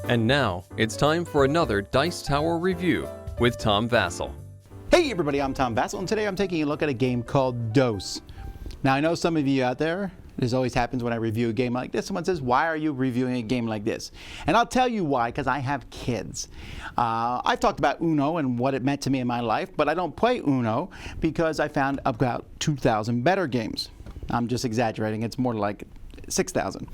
And now, it's time for another Dice Tower review with Tom Vasel. Hey everybody, I'm Tom Vasel, and today I'm taking a look at a game called Dose. Now I know some of you out there, this always happens when I review a game like this. Someone says, why are you reviewing a game like this? And I'll tell you why, because I have kids. I've talked about Uno and what it meant to me in my life, but I don't play Uno because I found about 2,000 better games. I'm just exaggerating, it's more like 6,000.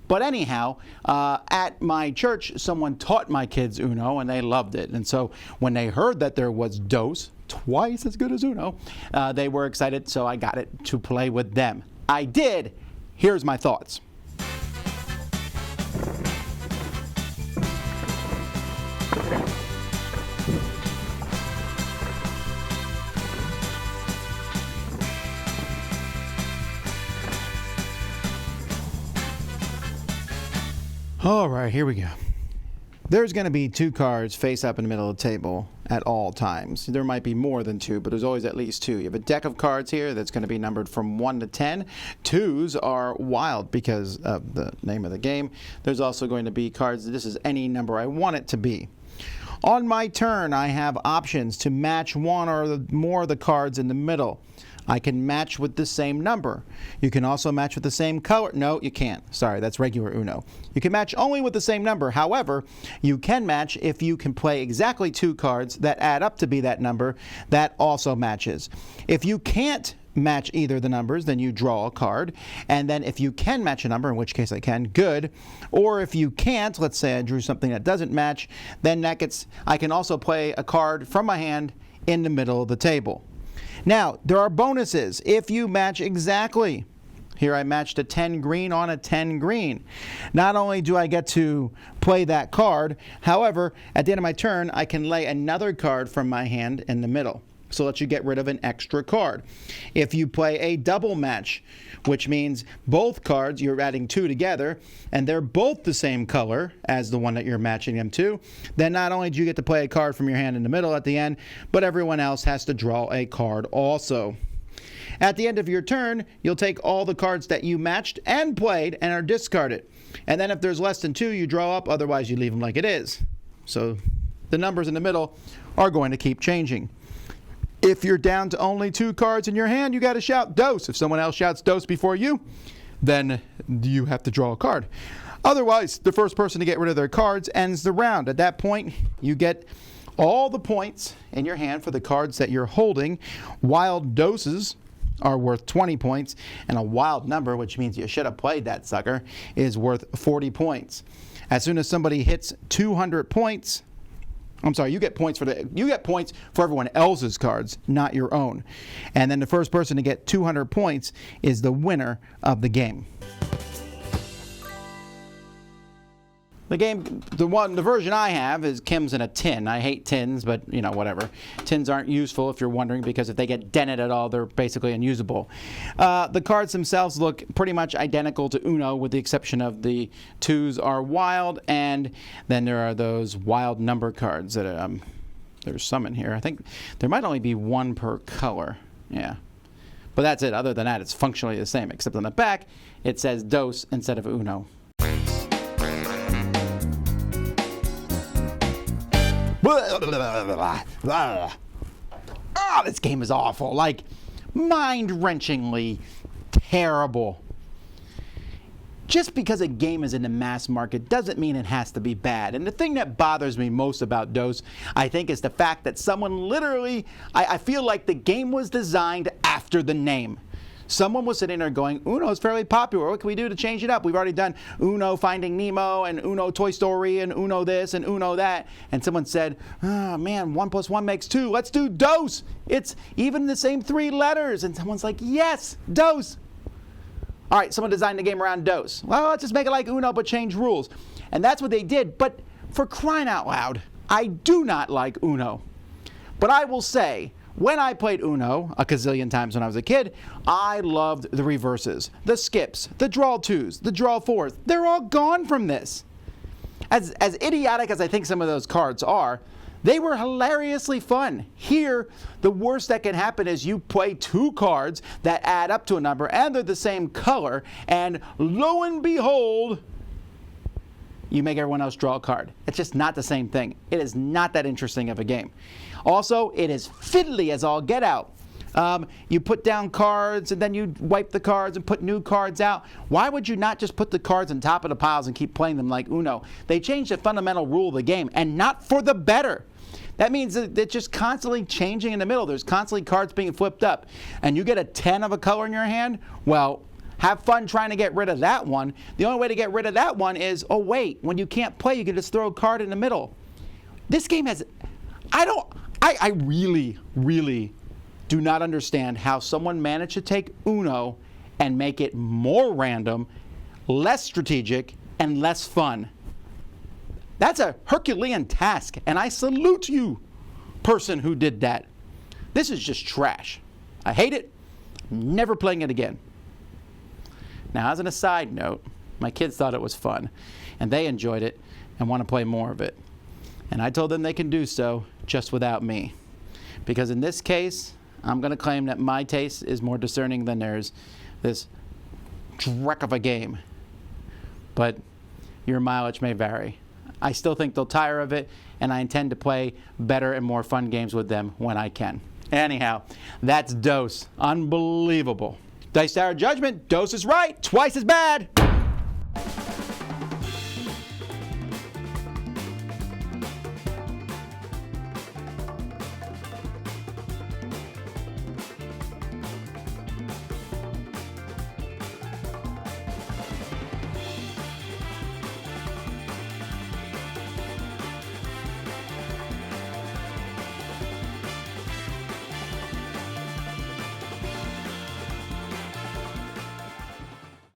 But anyhow, at my church, someone taught my kids Uno, and they loved it. And so when they heard that there was Dose, twice as good as Uno, they were excited, so I got it to play with them. I did. Here's my thoughts. All right, here we go. There's going to be two cards face up in the middle of the table at all times. There might be more than two, but there's always at least two. You have a deck of cards here that's going to be numbered from 1 to 10. Twos are wild because of the name of the game. There's also going to be cards, this is any number I want it to be. On my turn, I have options to match one or more of the cards in the middle. I can match with the same number. You can also match with the same color. No, you can't. Sorry, that's regular Uno. You can match only with the same number. However, you can match if you can play exactly two cards that add up to be that number. That also matches. If you can't match either of the numbers, then you draw a card. And then if you can match a number, in which case I can, good. Or if you can't, let's say I drew something that doesn't match, then I can also play a card from my hand in the middle of the table. Now, there are bonuses if you match exactly. Here I matched a 10 green on a 10 green. Not only do I get to play that card, however, at the end of my turn, I can lay another card from my hand in the middle. So that you get rid of an extra card. If you play a double match, which means both cards, you're adding two together, and they're both the same color as the one that you're matching them to, then not only do you get to play a card from your hand in the middle at the end, but everyone else has to draw a card also. At the end of your turn, you'll take all the cards that you matched and played and are discarded. And then if there's less than two, you draw up, otherwise you leave them like it is. So the numbers in the middle are going to keep changing. If you're down to only two cards in your hand, you got to shout Dose. If someone else shouts Dose before you, then you have to draw a card. Otherwise, the first person to get rid of their cards ends the round. At that point, you get all the points in your hand for the cards that you're holding. Wild doses are worth 20 points, and a wild number, which means you should have played that sucker, is worth 40 points. As soon as somebody hits 200 points, you get points for everyone else's cards, not your own. And then the first person to get 200 points is the winner of the game. The version I have is Kim's in a tin. I hate tins, but whatever. Tins aren't useful if you're wondering, because if they get dented at all, they're basically unusable. The cards themselves look pretty much identical to Uno, with the exception of the twos are wild, and then there are those wild number cards that there's some in here. I think there might only be one per color. Yeah. But that's it. Other than that, it's functionally the same, except on the back it says Dose instead of Uno. This game is awful, like mind-wrenchingly terrible. Just because a game is in the mass market doesn't mean it has to be bad. And the thing that bothers me most about Dose, I think, is the fact that someone literally, I feel like the game was designed after the name. Someone was sitting there going, Uno is fairly popular. What can we do to change it up? We've already done Uno Finding Nemo and Uno Toy Story and Uno this and Uno that. And someone said, oh man, 1 + 1 makes 2. Let's do Dose. It's even the same 3 letters. And someone's like, yes, Dose. All right, someone designed the game around Dose. Well, let's just make it like Uno but change rules. And that's what they did. But for crying out loud, I do not like Uno. But I will say, when I played Uno a gazillion times when I was a kid, I loved the reverses, the skips, the draw twos, the draw fours. They're all gone from this. As idiotic as I think some of those cards are, they were hilariously fun. Here, the worst that can happen is you play 2 cards that add up to a number and they're the same color, and lo and behold, you make everyone else draw a card. It's just not the same thing. It is not that interesting of a game. Also, it is fiddly as all get out. You put down cards and then you wipe the cards and put new cards out. Why would you not just put the cards on top of the piles and keep playing them like Uno? They changed the fundamental rule of the game, and not for the better. That means that they're just constantly changing in the middle. There's constantly cards being flipped up. And you get a 10 of a color in your hand, well, have fun trying to get rid of that one. The only way to get rid of that one is, oh wait, when you can't play, you can just throw a card in the middle. This game has, I really, really do not understand how someone managed to take Uno and make it more random, less strategic, and less fun. That's a Herculean task, and I salute you, person who did that. This is just trash. I hate it. Never playing it again. Now, as an aside note, my kids thought it was fun, and they enjoyed it and want to play more of it. And I told them they can do so just without me. Because in this case, I'm going to claim that my taste is more discerning than theirs. This dreck of a game. But your mileage may vary. I still think they'll tire of it, and I intend to play better and more fun games with them when I can. Anyhow, that's Dose. Unbelievable. Dice Tower Judgment, Dose is right, twice as bad.